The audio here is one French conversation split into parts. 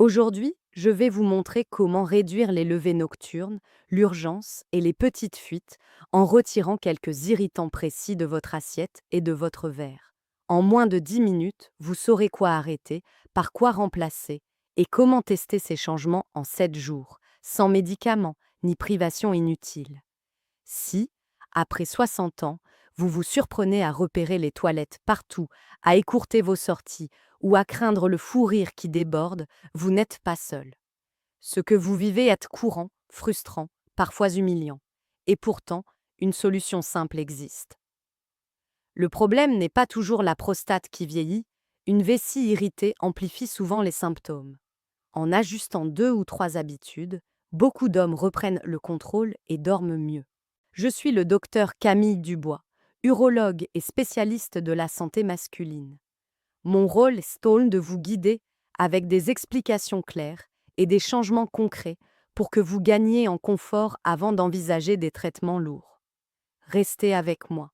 Aujourd'hui, je vais vous montrer comment réduire les levées nocturnes, l'urgence et les petites fuites en retirant quelques irritants précis de votre assiette et de votre verre. En moins de 10 minutes, vous saurez quoi arrêter, par quoi remplacer et comment tester ces changements en 7 jours, sans médicaments ni privation inutile. Si, après 60 ans, vous vous surprenez à repérer les toilettes partout, à écourter vos sorties ou à craindre le fou rire qui déborde, vous n'êtes pas seul. Ce que vous vivez est courant, frustrant, parfois humiliant. Et pourtant, une solution simple existe. Le problème n'est pas toujours la prostate qui vieillit, une vessie irritée amplifie souvent les symptômes. En ajustant 2 ou 3 habitudes, beaucoup d'hommes reprennent le contrôle et dorment mieux. Je suis le docteur Camille Dubois, urologue et spécialiste de la santé masculine. Mon rôle est de vous guider avec des explications claires et des changements concrets pour que vous gagniez en confort avant d'envisager des traitements lourds. Restez avec moi.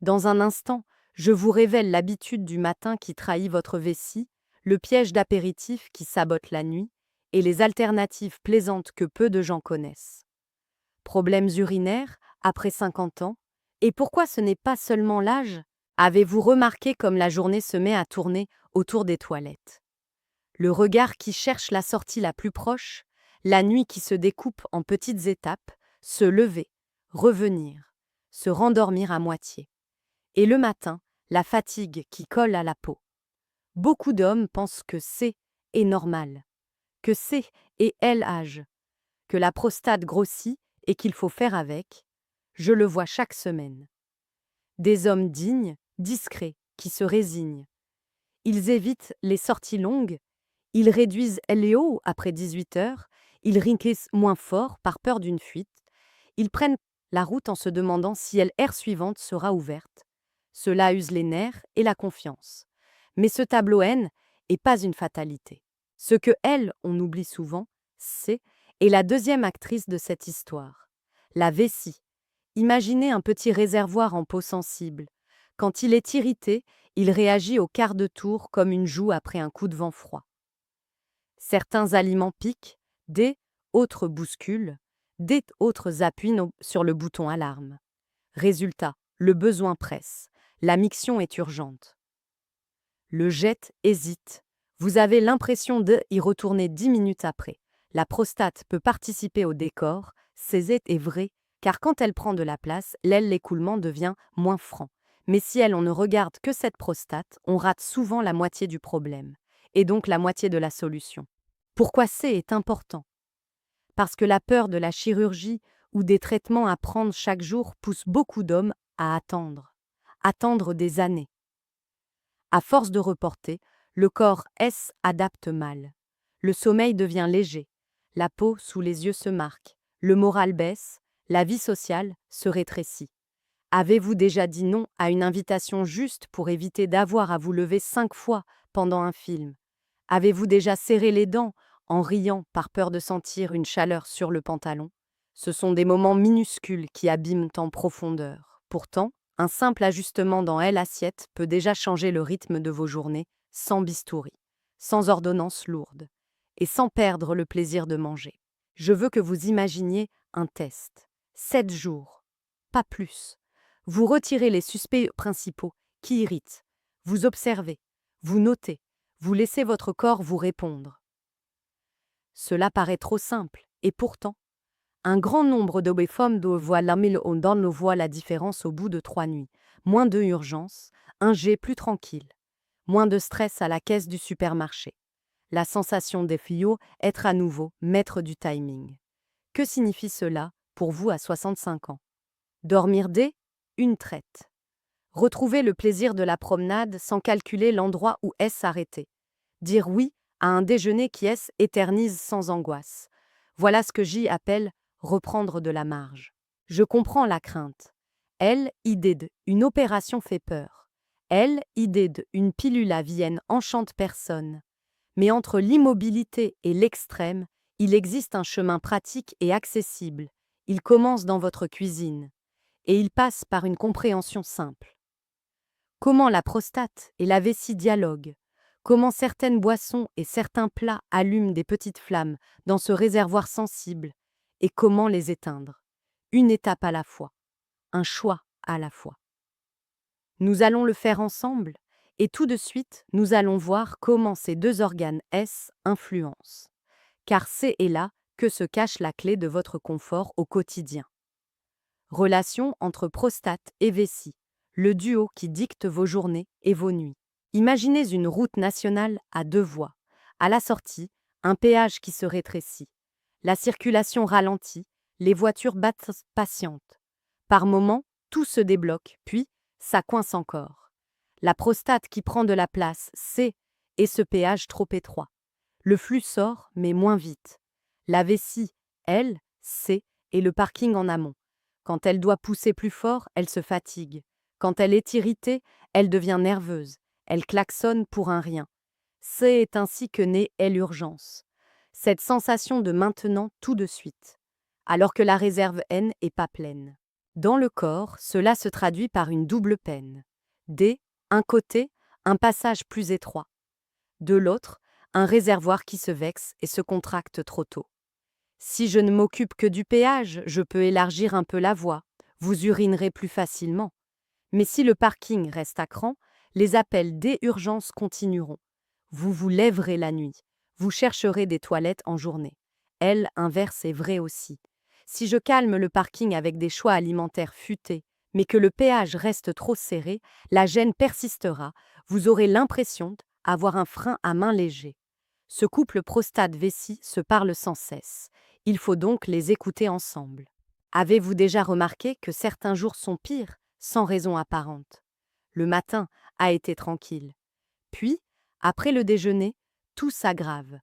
Dans un instant, je vous révèle l'habitude du matin qui trahit votre vessie, le piège d'apéritif qui sabote la nuit et les alternatives plaisantes que peu de gens connaissent. Problèmes urinaires après 50 ans? Et pourquoi ce n'est pas seulement l'âge? Avez-vous remarqué comme la journée se met à tourner autour des toilettes? Le regard qui cherche la sortie la plus proche, la nuit qui se découpe en petites étapes, se lever, revenir, se rendormir à moitié. Et le matin, la fatigue qui colle à la peau. Beaucoup d'hommes pensent que c'est est normal, que c'est et est l'âge, que la prostate grossit et qu'il faut faire avec. Je le vois chaque semaine. Des hommes dignes, discrets, qui se résignent. Ils évitent les sorties longues, ils réduisent LEO après 18 heures, ils rinquent moins fort par peur d'une fuite, ils prennent la route en se demandant si l'heure suivante sera ouverte. Cela use les nerfs et la confiance. Mais ce tableau N n'est pas une fatalité. Ce que elle, on oublie souvent, c'est est la deuxième actrice de cette histoire. La vessie. Imaginez un petit réservoir en peau sensible. Quand il est irrité, il réagit au quart de tour comme une joue après un coup de vent froid. Certains aliments piquent, autres bousculent, autres appuient sur le bouton alarme. Résultat, le besoin presse, la miction est urgente. Le jet hésite. Vous avez l'impression d'y retourner 10 minutes après. La prostate peut participer au décor, est vrai, car quand elle prend de la place, l'écoulement devient moins franc. Mais si on ne regarde que cette prostate, on rate souvent la moitié du problème, et donc la moitié de la solution. Pourquoi est important? Parce que la peur de la chirurgie ou des traitements à prendre chaque jour pousse beaucoup d'hommes à attendre des années. À force de reporter, le corps adapte mal. Le sommeil devient léger, la peau sous les yeux se marque, le moral baisse, la vie sociale se rétrécit. Avez-vous déjà dit non à une invitation juste pour éviter d'avoir à vous lever 5 fois pendant un film? Avez-vous déjà serré les dents en riant par peur de sentir une chaleur sur le pantalon? Ce sont des moments minuscules qui abîment en profondeur. Pourtant, un simple ajustement dans l'assiette peut déjà changer le rythme de vos journées, sans bistouri, sans ordonnance lourde, et sans perdre le plaisir de manger. Je veux que vous imaginiez un test. 7 jours, pas plus. Vous retirez les suspects principaux qui irritent. Vous observez, vous notez, vous laissez votre corps vous répondre. Cela paraît trop simple, et pourtant, un grand nombre de femmes voient la différence au bout de 3 nuits. Moins de urgence, un jet plus tranquille. Moins de stress à la caisse du supermarché. La sensation des filles être à nouveau maître du timing. Que signifie cela pour vous à 65 ans? Dormir une traite. Retrouver le plaisir de la promenade sans calculer l'endroit où s'arrêter. Dire oui à un déjeuner qui éternise sans angoisse. Voilà ce que j'y appelle reprendre de la marge. Je comprends la crainte. Idée une opération fait peur. Idée une pilule à Vienne enchante personne. Mais entre l'immobilité et l'extrême, il existe un chemin pratique et accessible. Il commence dans votre cuisine. Et il passe par une compréhension simple. Comment la prostate et la vessie dialoguent? comment certaines boissons et certains plats allument des petites flammes dans ce réservoir sensible et comment les éteindre. Une étape à la fois, un choix à la fois. Nous allons le faire ensemble et tout de suite, nous allons voir comment ces deux organes S influencent. Car c'est là que se cache la clé de votre confort au quotidien. Relation entre prostate et vessie, le duo qui dicte vos journées et vos nuits. Imaginez une route nationale à deux voies. À la sortie, un péage qui se rétrécit. La circulation ralentit, les voitures battent patientes. Par moments, tout se débloque, puis ça coince encore. La prostate qui prend de la place, c'est, et ce péage trop étroit. Le flux sort, mais moins vite. La vessie, elle, c'est, et le parking en amont. Quand elle doit pousser plus fort, elle se fatigue. Quand elle est irritée, elle devient nerveuse. Elle klaxonne pour un rien. C'est ainsi que naît l'urgence. Cette sensation de maintenant tout de suite. Alors que la réserve N est pas pleine. Dans le corps, cela se traduit par une double peine. D, un côté, un passage plus étroit. De l'autre, un réservoir qui se vexe et se contracte trop tôt. Si je ne m'occupe que du péage, je peux élargir un peu la voie, vous urinerez plus facilement. Mais si le parking reste à cran, les appels d'urgence continueront. Vous vous lèverez la nuit, vous chercherez des toilettes en journée. Inverse est vrai aussi. Si je calme le parking avec des choix alimentaires futés, mais que le péage reste trop serré, la gêne persistera, vous aurez l'impression d'avoir un frein à main léger. Ce couple prostate-vessie se parle sans cesse. Il faut donc les écouter ensemble. Avez-vous déjà remarqué que certains jours sont pires, sans raison apparente? Le matin a été tranquille. Puis, après le déjeuner, tout s'aggrave.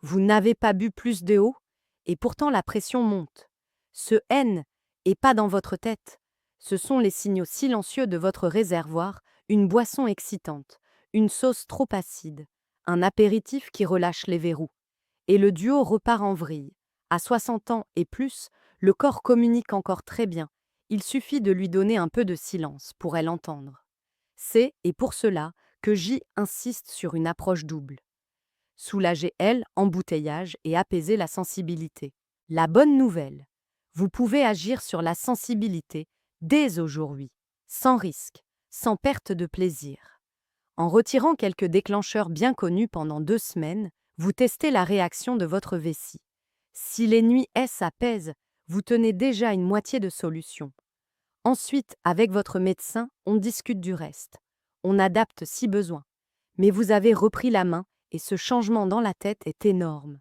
Vous n'avez pas bu plus d'eau, et pourtant la pression monte. Ce N est pas dans votre tête. Ce sont les signaux silencieux de votre réservoir, une boisson excitante, une sauce trop acide, un apéritif qui relâche les verrous. Et le duo repart en vrille. À 60 ans et plus, le corps communique encore très bien. Il suffit de lui donner un peu de silence pour elle entendre. Et pour cela, que J insiste sur une approche double. Soulager embouteillage et apaiser la sensibilité. La bonne nouvelle, vous pouvez agir sur la sensibilité dès aujourd'hui, sans risque, sans perte de plaisir. En retirant quelques déclencheurs bien connus pendant 2 semaines, vous testez la réaction de votre vessie. Si les nuits s'apaisent, vous tenez déjà une moitié de solution. Ensuite, avec votre médecin, on discute du reste. On adapte si besoin. Mais vous avez repris la main et ce changement dans la tête est énorme.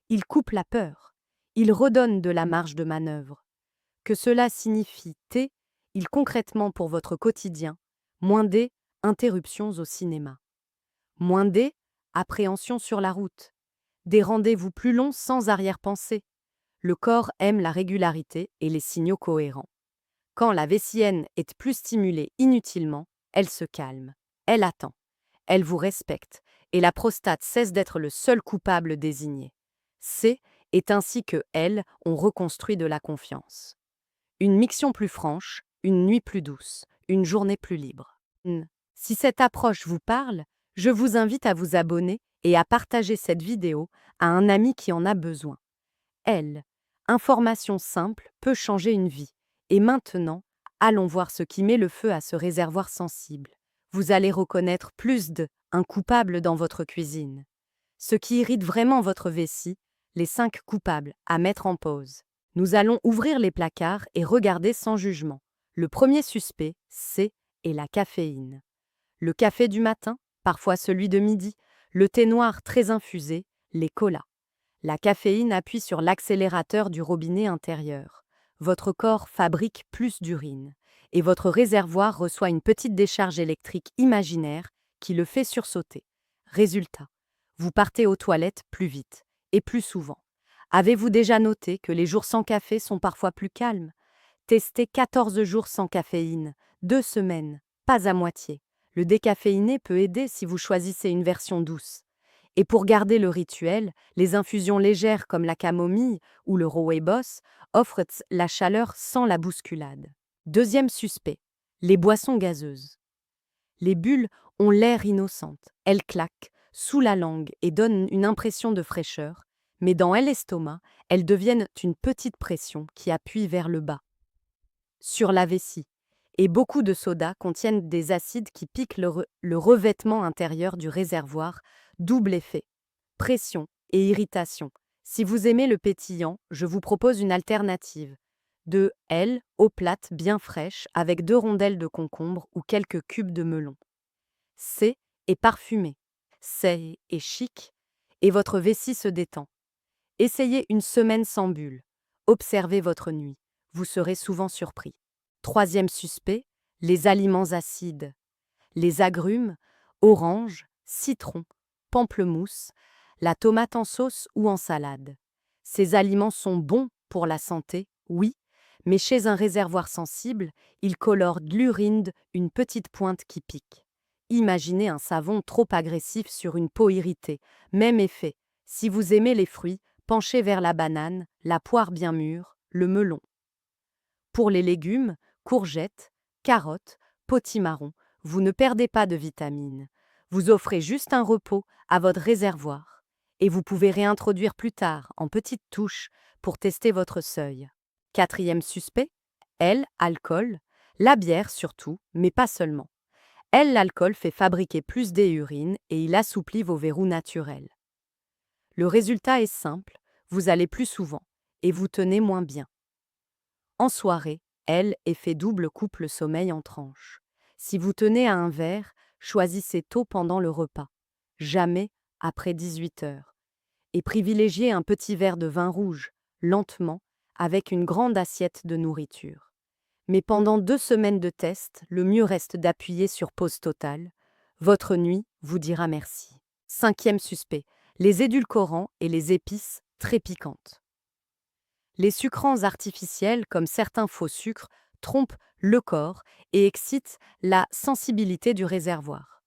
Il coupe la peur. Il redonne de la marge de manœuvre. Que cela signifie il concrètement pour votre quotidien, moins d', interruptions au cinéma. Moins d', appréhension sur la route. Des rendez-vous plus longs sans arrière-pensée. Le corps aime la régularité et les signaux cohérents. Quand la vessienne est plus stimulée inutilement, elle se calme. Elle attend. Elle vous respecte. Et la prostate cesse d'être le seul coupable désigné. Est ainsi que on reconstruit de la confiance. Une miction plus franche, une nuit plus douce, une journée plus libre. Si cette approche vous parle, je vous invite à vous abonner et à partager cette vidéo à un ami qui en a besoin. Information simple peut changer une vie. Et maintenant, allons voir ce qui met le feu à ce réservoir sensible. Vous allez reconnaître plus un coupable dans votre cuisine. Ce qui irrite vraiment votre vessie, les 5 coupables à mettre en pause. Nous allons ouvrir les placards et regarder sans jugement. Le premier suspect, est la caféine. Le café du matin, parfois celui de midi, le thé noir très infusé, les colas. La caféine appuie sur l'accélérateur du robinet intérieur. Votre corps fabrique plus d'urine et votre réservoir reçoit une petite décharge électrique imaginaire qui le fait sursauter. Résultat, vous partez aux toilettes plus vite et plus souvent. Avez-vous déjà noté que les jours sans café sont parfois plus calmes? Testez 14 jours sans caféine, 2 semaines, pas à moitié. Le décaféiné peut aider si vous choisissez une version douce. Et pour garder le rituel, les infusions légères comme la camomille ou le rooibos offrent la chaleur sans la bousculade. Deuxième suspect, les boissons gazeuses. Les bulles ont l'air innocentes, elles claquent, sous la langue et donnent une impression de fraîcheur, mais dans l'estomac, elles deviennent une petite pression qui appuie vers le bas. Sur la vessie. Et beaucoup de sodas contiennent des acides qui piquent le revêtement intérieur du réservoir, double effet. Pression et irritation. Si vous aimez le pétillant, je vous propose une alternative. De L, eau plate bien fraîche avec 2 rondelles de concombre ou quelques cubes de melon. C est parfumé. C'est et chic, et votre vessie se détend. Essayez une semaine sans bulle. Observez votre nuit. Vous serez souvent surpris. Troisième suspect, les aliments acides. Les agrumes, oranges, citrons, pamplemousse, la tomate en sauce ou en salade. Ces aliments sont bons pour la santé, oui, mais chez un réservoir sensible, ils colorent de l'urine une petite pointe qui pique. Imaginez un savon trop agressif sur une peau irritée. Même effet. Si vous aimez les fruits, penchez vers la banane, la poire bien mûre, le melon. Pour les légumes, courgettes, carottes, potimarron, vous ne perdez pas de vitamines. Vous offrez juste un repos à votre réservoir. Et vous pouvez réintroduire plus tard, en petites touches, pour tester votre seuil. Quatrième suspect, L, alcool, la bière surtout, mais pas seulement. L, l'alcool fait fabriquer plus d'urine et il assouplit vos verrous naturels. Le résultat est simple, vous allez plus souvent et vous tenez moins bien. En soirée, L, effet double coupe le sommeil en tranches. Si vous tenez à un verre, choisissez tôt pendant le repas, jamais après 18 heures. Et privilégiez un petit verre de vin rouge, lentement, avec une grande assiette de nourriture. Mais pendant 2 semaines de test, le mieux reste d'appuyer sur pause totale. Votre nuit vous dira merci. Cinquième suspect, les édulcorants et les épices très piquantes. Les sucrants artificiels, comme certains faux sucres, trompent le corps et excitent la sensibilité du réservoir.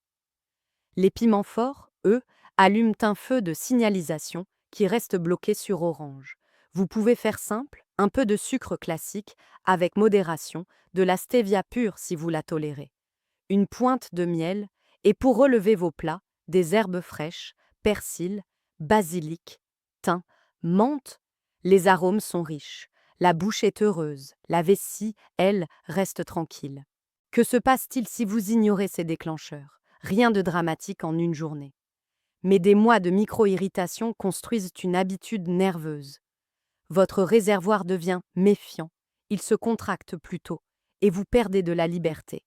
Les piments forts, eux, allument un feu de signalisation qui reste bloqué sur orange. Vous pouvez faire simple, un peu de sucre classique, avec modération, de la stevia pure si vous la tolérez. Une pointe de miel, et pour relever vos plats, des herbes fraîches, persil, basilic, thym, menthe. Les arômes sont riches, la bouche est heureuse, la vessie, elle, reste tranquille. Que se passe-t-il si vous ignorez ces déclencheurs? Rien de dramatique en une journée. Mais des mois de micro-irritation construisent une habitude nerveuse. Votre réservoir devient méfiant, il se contracte plutôt, et vous perdez de la liberté.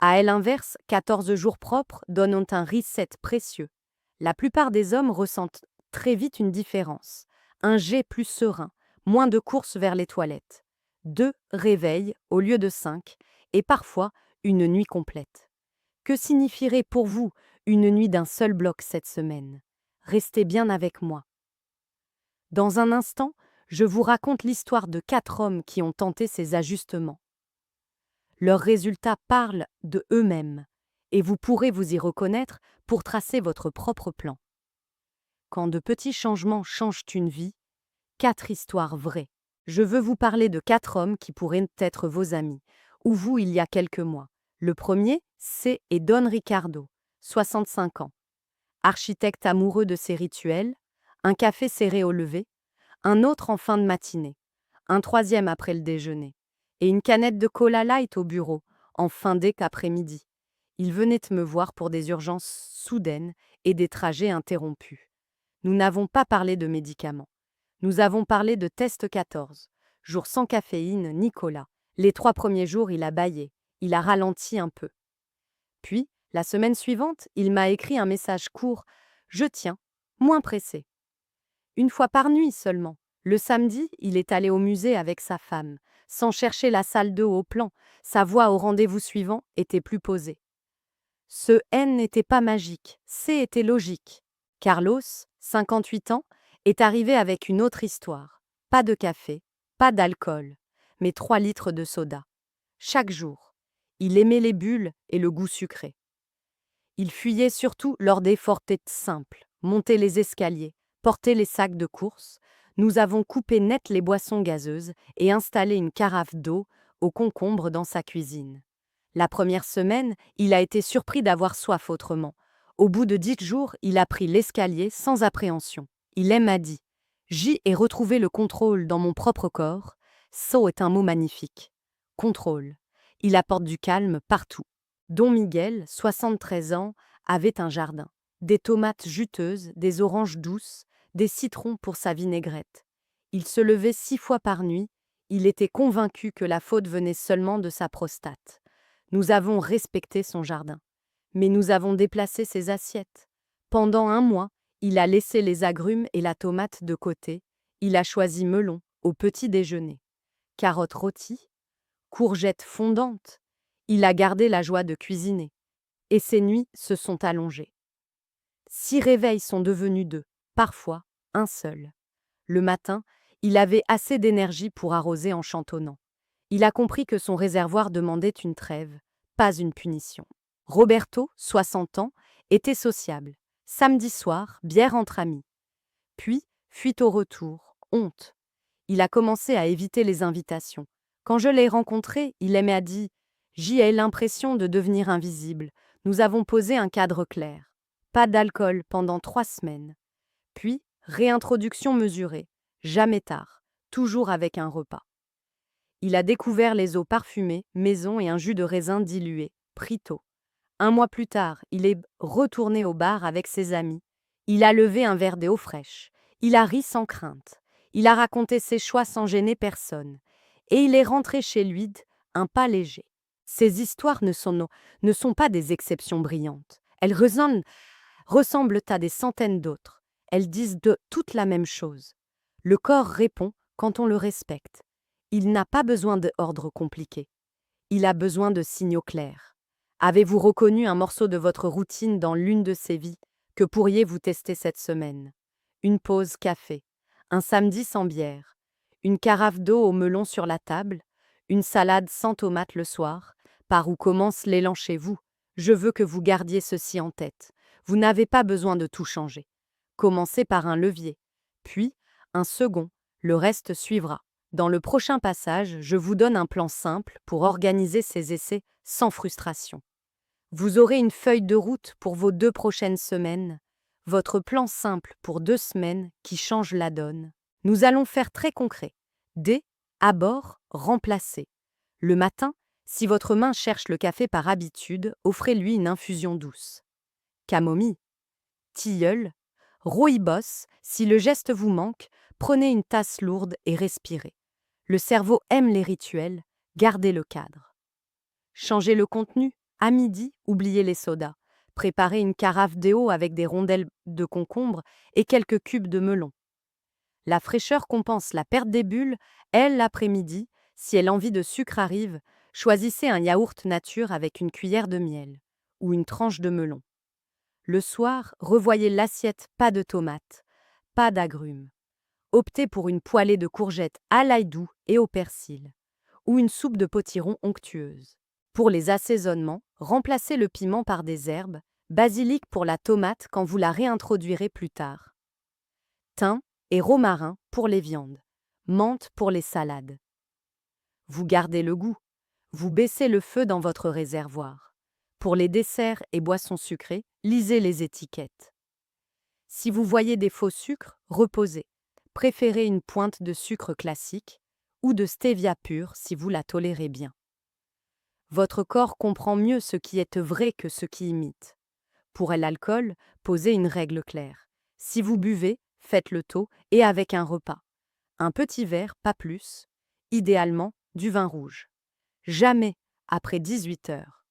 À l'inverse, 14 jours propres donnent un reset précieux. La plupart des hommes ressentent très vite une différence. Un jet plus serein, moins de courses vers les toilettes. 2 réveils au lieu de 5, et parfois une nuit complète. Que signifierait pour vous une nuit d'un seul bloc cette semaine? Restez bien avec moi. Dans un instant, je vous raconte l'histoire de 4 hommes qui ont tenté ces ajustements. Leurs résultats parlent de eux-mêmes, et vous pourrez vous y reconnaître pour tracer votre propre plan. Quand de petits changements changent une vie, 4 histoires vraies. Je veux vous parler de 4 hommes qui pourraient être vos amis, ou vous il y a quelques mois. Le premier, c'est Don Ricardo, 65 ans. Architecte amoureux de ses rituels, un café serré au lever, un autre en fin de matinée, un troisième après le déjeuner, et une canette de cola light au bureau, en fin d'après-midi. Il venait me voir pour des urgences soudaines et des trajets interrompus. Nous n'avons pas parlé de médicaments. Nous avons parlé de test 14. Jour sans caféine ni cola. Les 3 premiers jours, il a bâillé. Il a ralenti un peu. Puis, la semaine suivante, il m'a écrit un message court. Je tiens, moins pressé. Une fois par nuit seulement. Le samedi, il est allé au musée avec sa femme. Sans chercher la salle de haut plan, sa voix au rendez-vous suivant était plus posée. Ce N n'était pas magique, C était logique. Carlos, 58 ans, est arrivé avec une autre histoire. Pas de café, pas d'alcool, mais 3 litres de soda. Chaque jour. Il aimait les bulles et le goût sucré. Il fuyait surtout lors des fortettes simples, monter les escaliers, porter les sacs de course. Nous avons coupé net les boissons gazeuses et installé une carafe d'eau au concombre dans sa cuisine. La première semaine, il a été surpris d'avoir soif autrement. Au bout de 10 jours, il a pris l'escalier sans appréhension. Il m'a dit: J'y ai retrouvé le contrôle dans mon propre corps. So est un mot magnifique. Contrôle. Il apporte du calme partout. Don Miguel, 73 ans, avait un jardin. Des tomates juteuses, des oranges douces, des citrons pour sa vinaigrette. Il se levait 6 fois par nuit. Il était convaincu que la faute venait seulement de sa prostate. Nous avons respecté son jardin. Mais nous avons déplacé ses assiettes. Pendant 1 mois, il a laissé les agrumes et la tomate de côté. Il a choisi melon au petit déjeuner. Carottes rôties, courgettes fondantes. Il a gardé la joie de cuisiner. Et ses nuits se sont allongées. 6 réveils sont devenus 2, parfois un seul. Le matin, il avait assez d'énergie pour arroser en chantonnant. Il a compris que son réservoir demandait une trêve, pas une punition. Roberto, 60 ans, était sociable. Samedi soir, bière entre amis. Puis, fuite au retour, honte. Il a commencé à éviter les invitations. Quand je l'ai rencontré, il m'a dit: J'y ai l'impression de devenir invisible. Nous avons posé un cadre clair. Pas d'alcool pendant 3 semaines. Puis, réintroduction mesurée. Jamais tard. Toujours avec un repas. Il a découvert les eaux parfumées, maison et un jus de raisin dilué, pris tôt. 1 mois plus tard, il est retourné au bar avec ses amis. Il a levé un verre d'eau fraîche. Il a ri sans crainte. Il a raconté ses choix sans gêner personne. Et il est rentré chez lui, un pas léger. Ces histoires ne sont pas des exceptions brillantes. Elles ressemblent à des centaines d'autres. Elles disent toutes la même chose. Le corps répond quand on le respecte. Il n'a pas besoin d'ordres compliqués. Il a besoin de signaux clairs. Avez-vous reconnu un morceau de votre routine dans l'une de ces vies que pourriez-vous tester cette semaine? Une pause café, un samedi sans bière, une carafe d'eau au melon sur la table, une salade sans tomate le soir. Par où commence l'élan chez vous? Je veux que vous gardiez ceci en tête. Vous n'avez pas besoin de tout changer. Commencez par un levier, puis un second, le reste suivra. Dans le prochain passage, je vous donne un plan simple pour organiser ces essais sans frustration. Vous aurez une feuille de route pour vos 2 prochaines semaines, votre plan simple pour 2 semaines qui change la donne. Nous allons faire très concret. D. Abord, remplacer. Le matin, si votre main cherche le café par habitude, offrez-lui une infusion douce. Camomille, tilleul, rooibos, si le geste vous manque, prenez une tasse lourde et respirez. Le cerveau aime les rituels, gardez le cadre. Changez le contenu. À midi, oubliez les sodas. Préparez une carafe d'eau avec des rondelles de concombre et quelques cubes de melon. La fraîcheur compense la perte des bulles. L'après-midi, si l'envie de sucre arrive, choisissez un yaourt nature avec une cuillère de miel ou une tranche de melon. Le soir, revoyez l'assiette, pas de tomates, pas d'agrumes. Optez pour une poêlée de courgettes à l'ail doux et au persil, ou une soupe de potiron onctueuse. Pour les assaisonnements, remplacez le piment par des herbes, basilic pour la tomate quand vous la réintroduirez plus tard. Thym et romarin pour les viandes, menthe pour les salades. Vous gardez le goût, vous baissez le feu dans votre réservoir. Pour les desserts et boissons sucrées, lisez les étiquettes. Si vous voyez des faux sucres, reposez. Préférez une pointe de sucre classique ou de stevia pur si vous la tolérez bien. Votre corps comprend mieux ce qui est vrai que ce qui imite. Pour l'alcool, posez une règle claire. Si vous buvez, faites-le tôt et avec un repas. Un petit verre, pas plus. Idéalement, du vin rouge. Jamais après 18 heures.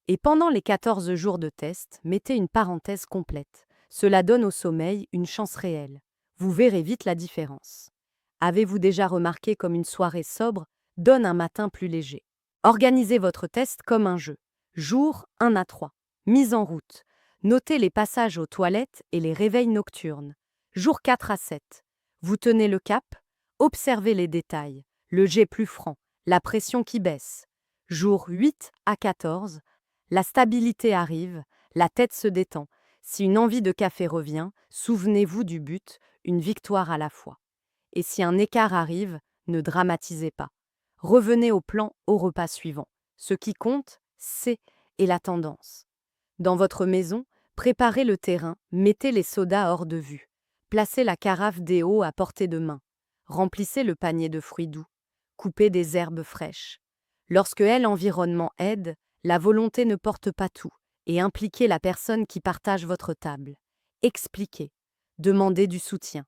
Et pendant les 14 jours de test, mettez une parenthèse complète. Cela donne au sommeil une chance réelle. Vous verrez vite la différence. Avez-vous déjà remarqué comme une soirée sobre donne un matin plus léger? Organisez votre test comme un jeu. Jour 1 à 3. Mise en route. Notez les passages aux toilettes et les réveils nocturnes. Jour 4 à 7. Vous tenez le cap. Observez les détails. Le jet plus franc. La pression qui baisse. Jour 8 à 14. La stabilité arrive. La tête se détend. Si une envie de café revient, souvenez-vous du but, une victoire à la fois. Et si un écart arrive, ne dramatisez pas. Revenez au plan au repas suivant. Ce qui compte, c'est la tendance. Dans votre maison, Préparez le terrain, mettez les sodas hors de vue. Placez la carafe d'eau à portée de main. Remplissez le panier de fruits doux. Coupez des herbes fraîches. Lorsque l'environnement aide, la volonté ne porte pas tout, et impliquez la personne qui partage votre table. Expliquez. Demandez du soutien.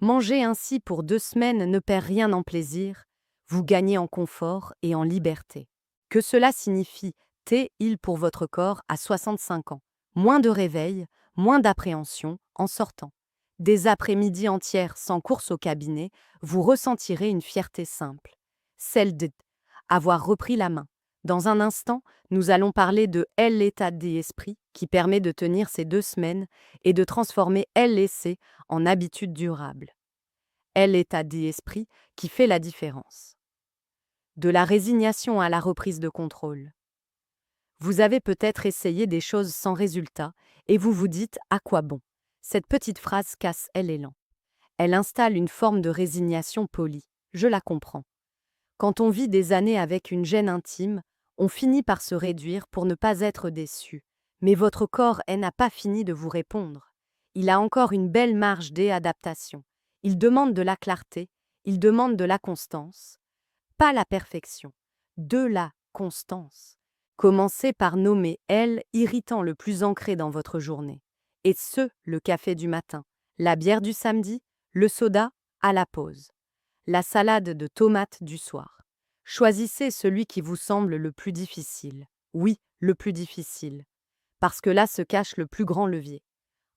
Manger ainsi pour 2 semaines ne perd rien en plaisir, vous gagnez en confort et en liberté. Que cela signifie T-il pour votre corps à 65 ans. Moins de réveil, moins d'appréhension en sortant. Des après-midi entières sans course au cabinet, vous ressentirez une fierté simple. Celle d'avoir repris la main. Dans un instant, nous allons parler de l'état d'esprit qui permet de tenir ces 2 semaines et de transformer l'essai en habitude durable. L'état d'esprit qui fait la différence. De la résignation à la reprise de contrôle. Vous avez peut-être essayé des choses sans résultat et vous vous dites « à quoi bon ?» Cette petite phrase casse l'élan. Elle installe une forme de résignation polie. Je la comprends. Quand on vit des années avec une gêne intime, on finit par se réduire pour ne pas être déçu. Mais votre corps n'a pas fini de vous répondre. Il a encore une belle marge d'adaptation. Il demande de la clarté, il demande de la constance. Pas la perfection, de la constance. Commencez par nommer l'irritant le plus ancré dans votre journée. Et le café du matin, la bière du samedi, le soda à la pause, la salade de tomates du soir. Choisissez celui qui vous semble le plus difficile. Oui, le plus difficile. Parce que là se cache le plus grand levier.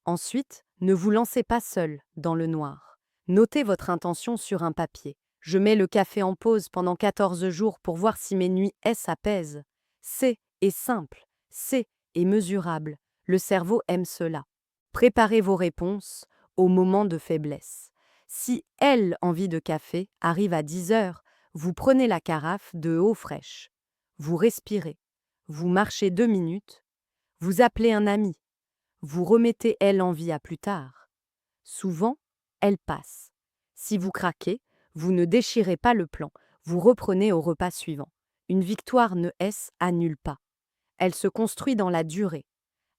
Ensuite, ne vous lancez pas seul dans le noir. Notez votre intention sur un papier. Je mets le café en pause pendant 14 jours pour voir si mes nuits s'apaisent. C'est simple, c'est mesurable. Le cerveau aime cela. Préparez vos réponses au moment de faiblesse. Si envie de café arrive à 10 heures, vous prenez la carafe de eau fraîche. Vous respirez. Vous marchez 2 minutes. Vous appelez un ami. Vous remettez envie à plus tard. Souvent, elle passe. Si vous craquez, vous ne déchirez pas le plan, vous reprenez au repas suivant. Une victoire ne s'annule pas. Elle se construit dans la durée.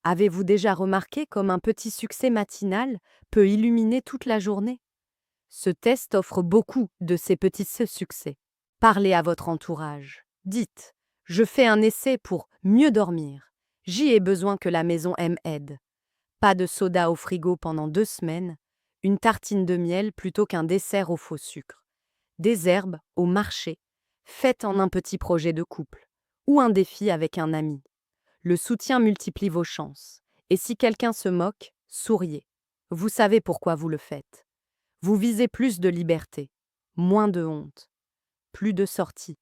Avez-vous déjà remarqué comme un petit succès matinal peut illuminer toute la journée? Ce test offre beaucoup de ces petits succès. Parlez à votre entourage. Dites « Je fais un essai pour mieux dormir. J'y ai besoin que la maison m'aide. » Pas de soda au frigo pendant 2 semaines. Une tartine de miel plutôt qu'un dessert au faux sucre. Des herbes au marché. Faites en un petit projet de couple. Ou un défi avec un ami. Le soutien multiplie vos chances. Et si quelqu'un se moque, souriez. Vous savez pourquoi vous le faites. Vous visez plus de liberté, moins de honte, plus de sorties.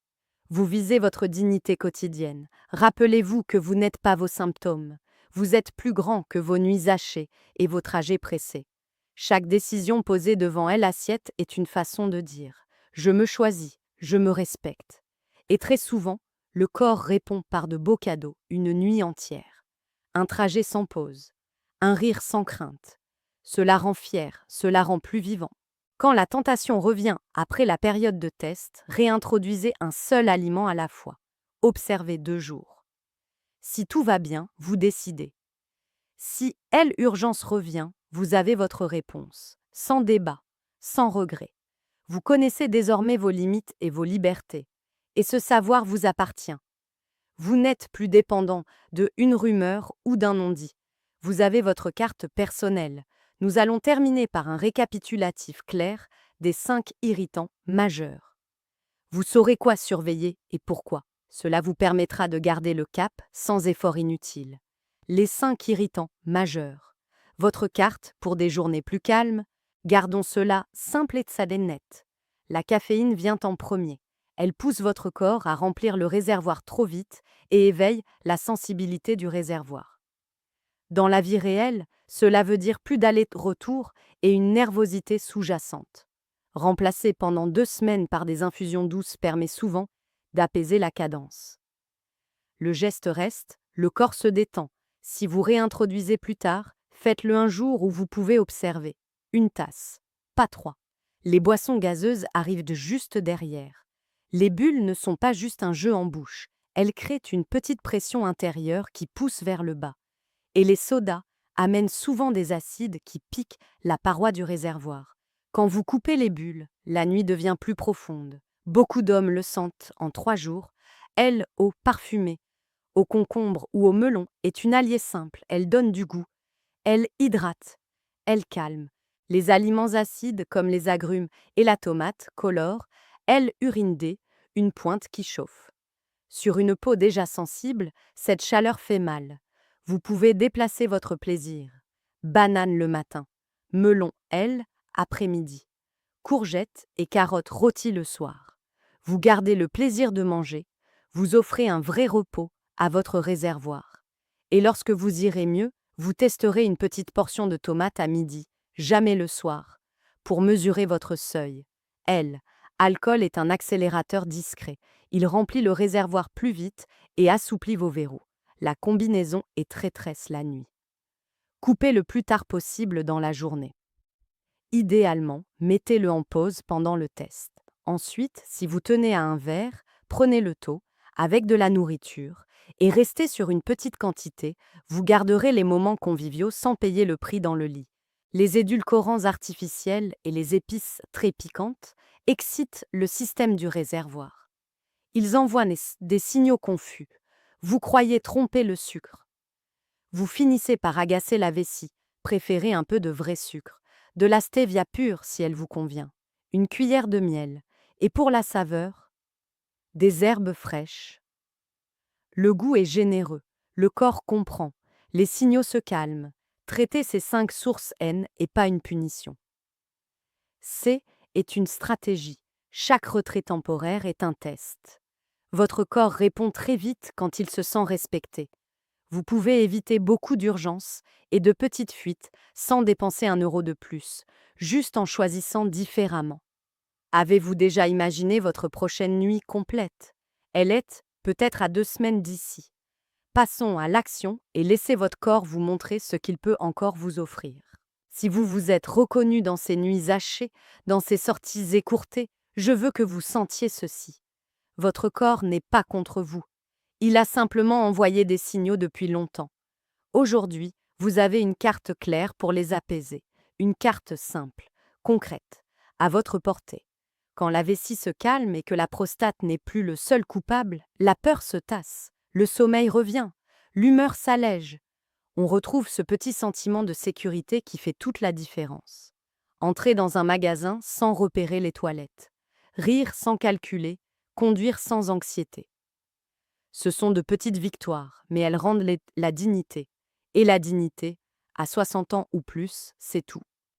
Vous visez votre dignité quotidienne. Rappelez-vous que vous n'êtes pas vos symptômes. Vous êtes plus grand que vos nuits hachées et vos trajets pressés. Chaque décision posée devant l'assiette est une façon de dire « Je me choisis, je me respecte ». Et très souvent, le corps répond par de beaux cadeaux, une nuit entière. Un trajet sans pause, un rire sans crainte. Cela rend fier, cela rend plus vivant. Quand la tentation revient après la période de test, réintroduisez un seul aliment à la fois. Observez 2 jours. Si tout va bien, vous décidez. Si l'urgence revient, vous avez votre réponse, sans débat, sans regret. Vous connaissez désormais vos limites et vos libertés, et ce savoir vous appartient. Vous n'êtes plus dépendant d'une rumeur ou d'un non-dit. Vous avez votre carte personnelle. Nous allons terminer par un récapitulatif clair des 5 irritants majeurs. Vous saurez quoi surveiller et pourquoi. Cela vous permettra de garder le cap sans effort inutile. Les 5 irritants majeurs. Votre carte pour des journées plus calmes. Gardons cela simple et net. La caféine vient en premier. Elle pousse votre corps à remplir le réservoir trop vite et éveille la sensibilité du réservoir. Dans la vie réelle, cela veut dire plus d'aller-retour et une nervosité sous-jacente. Remplacer pendant 2 semaines par des infusions douces permet souvent d'apaiser la cadence. Le geste reste, le corps se détend. Si vous réintroduisez plus tard, faites-le un jour où vous pouvez observer. 1 tasse, pas 3. Les boissons gazeuses arrivent juste derrière. Les bulles ne sont pas juste un jeu en bouche, elles créent une petite pression intérieure qui pousse vers le bas. Et les sodas, amène souvent des acides qui piquent la paroi du réservoir. Quand vous coupez les bulles, la nuit devient plus profonde. Beaucoup d'hommes le sentent en 3 jours. Elle, eau parfumée, au concombre ou au melon, est une alliée simple. Elle donne du goût. Elle hydrate. Elle calme. Les aliments acides comme les agrumes et la tomate colorent. Elle urine D, une pointe qui chauffe. Sur une peau déjà sensible, cette chaleur fait mal. Vous pouvez déplacer votre plaisir. Banane le matin. Melon, elle, après-midi. Courgettes et carottes rôties le soir. Vous gardez le plaisir de manger. Vous offrez un vrai repos à votre réservoir. Et lorsque vous irez mieux, vous testerez une petite portion de tomates à midi, jamais le soir, pour mesurer votre seuil. Elle, alcool est un accélérateur discret. Il remplit le réservoir plus vite et assouplit vos verrous. La combinaison est traîtresse la nuit. Coupez le plus tard possible dans la journée. Idéalement, mettez-le en pause pendant le test. Ensuite, si vous tenez à un verre, prenez le taux, avec de la nourriture, et restez sur une petite quantité, vous garderez les moments conviviaux sans payer le prix dans le lit. Les édulcorants artificiels et les épices très piquantes excitent le système du réservoir. Ils envoient des signaux confus. Vous croyez tromper le sucre. Vous finissez par agacer la vessie. Préférez un peu de vrai sucre. De la stevia pure si elle vous convient. Une cuillère de miel. Et pour la saveur, des herbes fraîches. Le goût est généreux. Le corps comprend. Les signaux se calment. Traitez ces 5 sources N et pas une punition. C est une stratégie. Chaque retrait temporaire est un test. Votre corps répond très vite quand il se sent respecté. Vous pouvez éviter beaucoup d'urgences et de petites fuites sans dépenser 1 € de plus, juste en choisissant différemment. Avez-vous déjà imaginé votre prochaine nuit complète? Elle est peut-être à 2 semaines d'ici. Passons à l'action et laissez votre corps vous montrer ce qu'il peut encore vous offrir. Si vous vous êtes reconnu dans ces nuits hachées, dans ces sorties écourtées, je veux que vous sentiez ceci. Votre corps n'est pas contre vous. Il a simplement envoyé des signaux depuis longtemps. Aujourd'hui, vous avez une carte claire pour les apaiser, une carte simple, concrète, à votre portée. Quand la vessie se calme et que la prostate n'est plus le seul coupable, la peur se tasse, le sommeil revient, l'humeur s'allège. On retrouve ce petit sentiment de sécurité qui fait toute la différence. Entrer dans un magasin sans repérer les toilettes, rire sans calculer, conduire sans anxiété. Ce sont de petites victoires, mais elles rendent la dignité. Et la dignité, à 60 ans ou plus, c'est tout.